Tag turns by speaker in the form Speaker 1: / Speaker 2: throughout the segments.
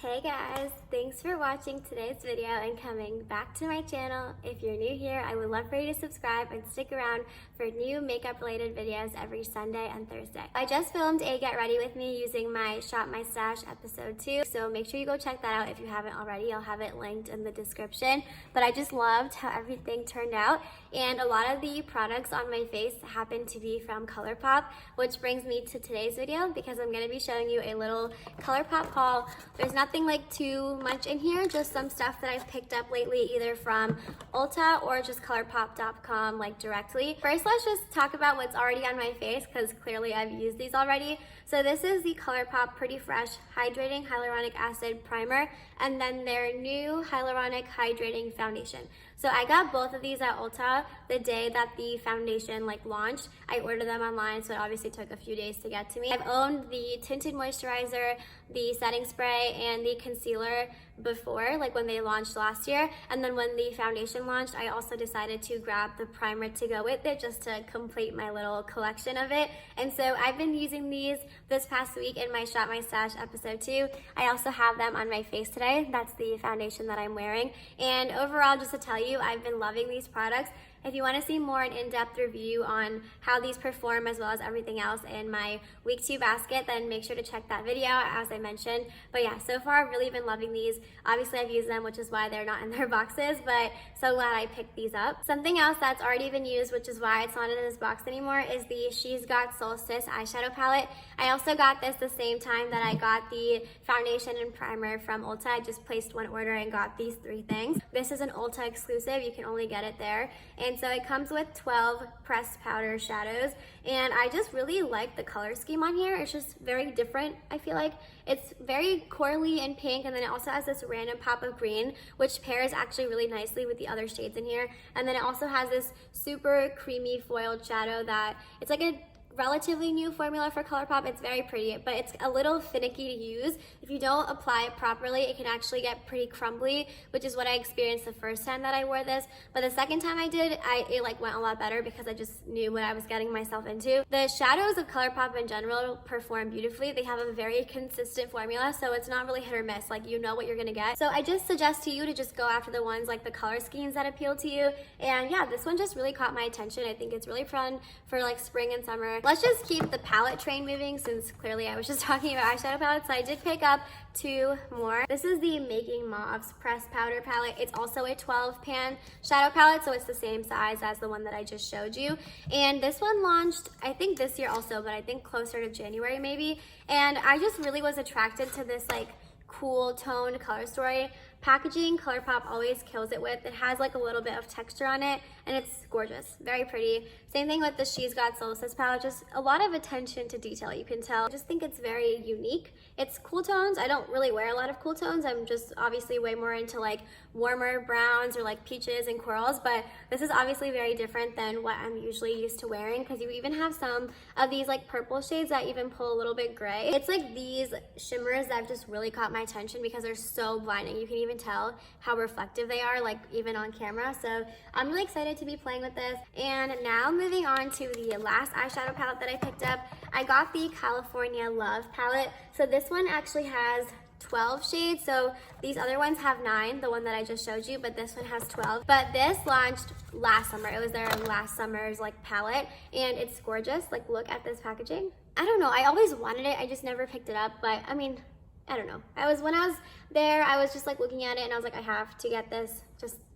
Speaker 1: Hey guys, thanks for watching today's video and coming back to my channel. If you're new here, I would love for you to subscribe and stick around for new makeup related videos every Sunday and Thursday. I just filmed a get ready with me using my Shop My Stash episode 2, so make sure you go check that out if you haven't already. I'll have it linked in the description. But I just loved how everything turned out, and a lot of the products on my face happen to be from Colourpop, which brings me to today's video because I'm going to be showing you a little Colourpop haul. There's nothing like too much in here, just some stuff that I've picked up lately either from Ulta or just colourpop.com like directly. First, let's just talk about what's already on my face because clearly I've used these already. So this is the Colourpop Pretty Fresh Hydrating Hyaluronic Acid Primer and then their new Hyaluronic Hydrating Foundation. So I got both of these at Ulta the day that the foundation launched. I ordered them online, so it obviously took a few days to get to me. I've owned the tinted moisturizer, the setting spray, and the concealer before, when they launched last year. And then when the foundation launched, I also decided to grab the primer to go with it just to complete my little collection of it. And so I've been using these this past week in my Shop My Stash episode 2. I also have them on my face today. That's the foundation that I'm wearing. And overall, just to tell you, I've been loving these products. If you want to see more an in-depth review on how these perform as well as everything else in my week 2 basket, then make sure to check that video as I mentioned. But yeah, so far I've really been loving these. Obviously I've used them, which is why they're not in their boxes, but so glad I picked these up. Something else that's already been used, which is why it's not in this box anymore, is the She's Got Solstice eyeshadow palette. I also got this the same time that I got the foundation and primer from Ulta. I just placed one order and got these 3 things. This is an Ulta exclusive. You can only get it there. And so it comes with 12 pressed powder shadows, and I just really like the color scheme on here. It's just very different, I feel like. It's very corally and pink, and then it also has this random pop of green, which pairs actually really nicely with the other shades in here. And then it also has this super creamy foiled shadow that it's like a relatively new formula for Colourpop. It's very pretty, but it's a little finicky to use. If you don't apply it properly, it can actually get pretty crumbly, which is what I experienced the first time that I wore this. But the second time I did, it went a lot better because I just knew what I was getting myself into. The shadows of Colourpop in general perform beautifully. They have a very consistent formula, so it's not really hit or miss. You know what you're gonna get. So I just suggest to you to just go after the ones the color schemes that appeal to you. And yeah, this one just really caught my attention. I think it's really fun for spring and summer. Let's just keep the palette train moving since clearly I was just talking about eyeshadow palettes. So I did pick up 2 more. This is the Making Mauves pressed powder palette. It's also a 12 pan shadow palette, so it's the same size as the one that I just showed you. And this one launched, I think this year also, but I think closer to January maybe. And I just really was attracted to this cool toned color story. Packaging, Colourpop always kills it with. It has a little bit of texture on it, and it's gorgeous, very pretty. Same thing with the She's Got Solstice palette, just a lot of attention to detail, you can tell. I just think it's very unique. It's cool tones. I don't really wear a lot of cool tones. I'm just obviously way more into warmer browns or peaches and corals, but this is obviously very different than what I'm usually used to wearing because you even have some of these purple shades that even pull a little bit gray. It's these shimmers that have just really caught my attention because they're so blinding. You can even tell how reflective they are, even on camera. So I'm really excited to be playing with this. And now moving on to the last eyeshadow palette that I picked up. I got the California Love palette. So this one actually has 12 shades. So these other ones have 9, the one that I just showed you, but this one has 12. But this launched last summer. It was their last summer's palette, and it's gorgeous. Look at this packaging. I don't know, I always wanted it, I just never picked it up, but I mean, I don't know. When I was there, I was just looking at it and I was I have to get this.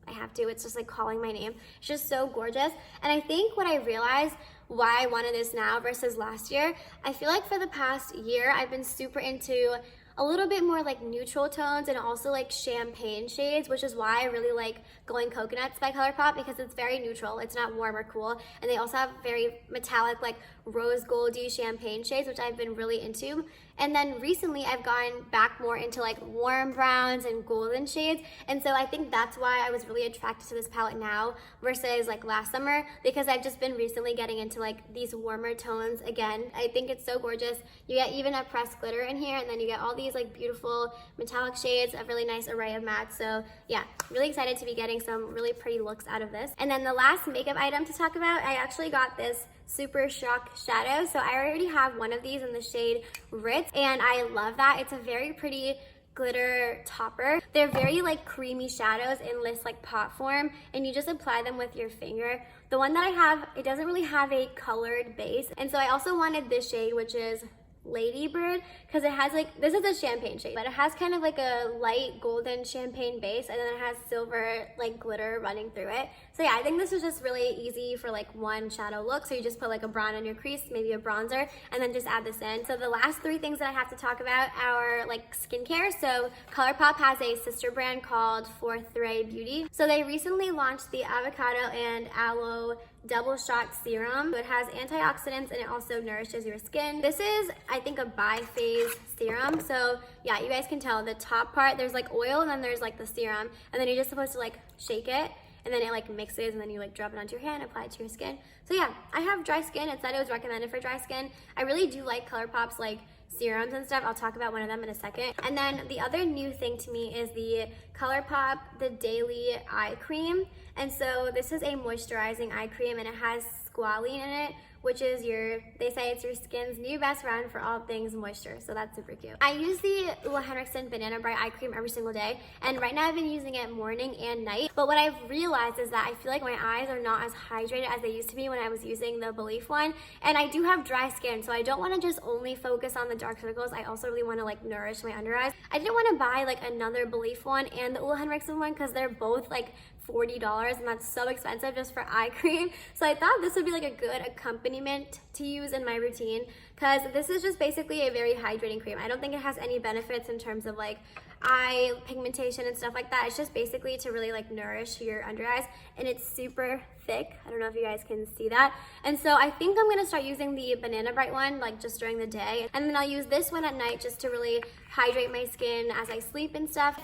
Speaker 1: I have to. It's just calling my name. It's just so gorgeous. And I think what I realized why I wanted this now versus last year, I feel for the past year, I've been super into a little bit more neutral tones and also champagne shades, which is why I really like Going Coconuts by Colourpop because it's very neutral. It's not warm or cool. And they also have very metallic rose goldy champagne shades, which I've been really into. And then recently I've gone back more into warm browns and golden shades. And so I think that's why I was really attracted to this palette now versus last summer, because I've just been recently getting into these warmer tones again. I think it's so gorgeous. You get even a pressed glitter in here, and then you get all these beautiful metallic shades, a really nice array of mattes. So yeah, really excited to be getting some really pretty looks out of this. And then the last makeup item to talk about, I actually got this Super Shock shadow. So I already have one of these in the shade Ritz, and I love that. It's a very pretty glitter topper. They're very like creamy shadows in this like pot form, and you just apply them with your finger. The one that I have, it doesn't really have a colored base, and so I also wanted this shade, which is Ladybird, because it has like, this is a champagne shade, but it has kind of like a light golden champagne base, and then it has silver like glitter running through it. So yeah, I think this is just really easy for like one shadow look. So you just put like a brown on your crease, maybe a bronzer, and then just add this in. So the last three things that I have to talk about are like skincare. So Colourpop has a sister brand called Fourth Ray Beauty. So they recently launched the avocado and aloe double shot serum. So it has antioxidants and it also nourishes your skin. This is, I think, a bi-phase serum. So yeah, you guys can tell the top part, there's like oil and then there's like the serum, and then you're just supposed to like shake it, and then it like mixes, and then you like drop it onto your hand, apply it to your skin. So yeah, I have dry skin. It said it was recommended for dry skin. I really do like Colourpop's like serums and stuff. I'll talk about one of them in a second. And then the other new thing to me is the Colourpop the Daily Eye Cream. And so this is a moisturizing eye cream, and it has squalene in it, which is they say it's your skin's new best friend for all things moisture. So that's super cute. I use the Ole Henriksen Banana Bright Eye Cream every single day, and right now I've been using it morning and night. But what I've realized is that I feel like my eyes are not as hydrated as they used to be when I was using the Belief one. And I do have dry skin, so I don't want to just only focus on the dark circles. I also really want to like nourish my under eyes. I didn't want to buy like another Belief one and the Ole Henriksen one because they're both like $40, and that's so expensive just for eye cream. So I thought this would be like a good accompaniment to use in my routine, because this is just basically a very hydrating cream. I don't think it has any benefits in terms of like eye pigmentation and stuff like that. It's just basically to really like nourish your under eyes, and it's super thick. I don't know if you guys can see that. And so I think I'm gonna start using the Banana Bright one like just during the day, and then I'll use this one at night just to really hydrate my skin as I sleep and stuff.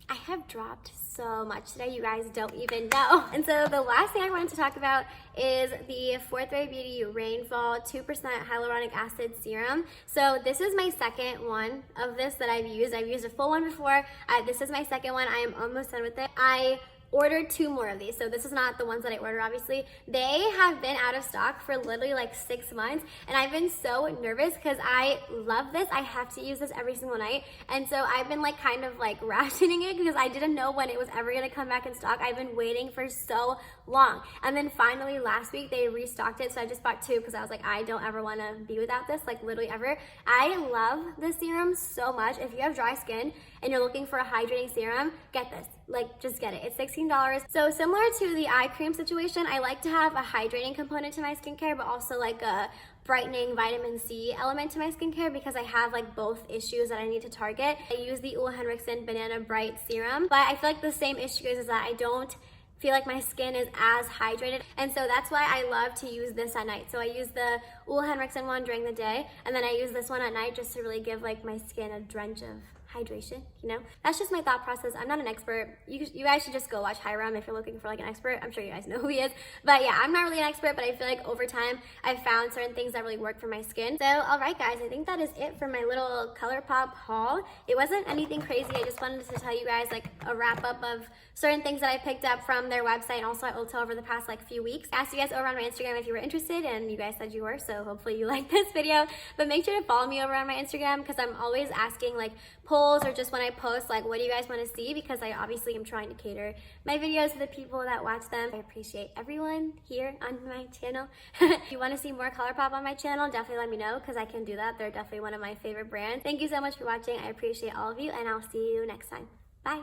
Speaker 1: I have dropped so much today, you guys don't even know. And so the last thing I wanted to talk about is the Fourth Ray Beauty Rainfall 2% Hyaluronic Acid Serum. So this is my second one of this that I've used. I've used a full one before. This is my second one. I am almost done with it. I ordered 2 more of these, so this is not the ones that I ordered, obviously. They have been out of stock for literally like 6 months, and I've been so nervous because I love this. I have to use this every single night, and so I've been like kind of like rationing it because I didn't know when it was ever gonna come back in stock. I've been waiting for so long, and then finally last week they restocked it, so I just bought 2 because I was like, I don't ever want to be without this, like literally ever. I love this serum so much. If you have dry skin and you're looking for a hydrating serum, get this. Like, just get it. It's $16. So similar to the eye cream situation, I like to have a hydrating component to my skincare, but also like a brightening vitamin C element to my skincare, because I have like both issues that I need to target. I use the Ole Henriksen Banana Bright Serum, but I feel like the same issue is that I don't feel like my skin is as hydrated, and so that's why I love to use this at night. So I use the Ole Henriksen one during the day, and then I use this one at night just to really give like my skin a drench of hydration, you know? That's just my thought process. I'm not an expert. You guys should just go watch Hiram if you're looking for like an expert. I'm sure you guys know who he is. But yeah, I'm not really an expert, but I feel like over time I've found certain things that really work for my skin. So all right guys, I think that is it for my little Colourpop haul. It wasn't anything crazy. I just wanted to tell you guys like a wrap up of certain things that I picked up from their website and also at Ulta over the past like few weeks. I asked you guys over on my Instagram if you were interested, and you guys said you were, so hopefully you liked this video. But make sure to follow me over on my Instagram, because I'm always asking like polls, or just when I post like what do you guys want to see, because I obviously am trying to cater my videos to the people that watch them. I appreciate everyone here on my channel. If you want to see more Colourpop on my channel, definitely let me know, because I can do that. They're definitely one of my favorite brands. Thank you so much for watching. I appreciate all of you, and I'll see you next time. Bye.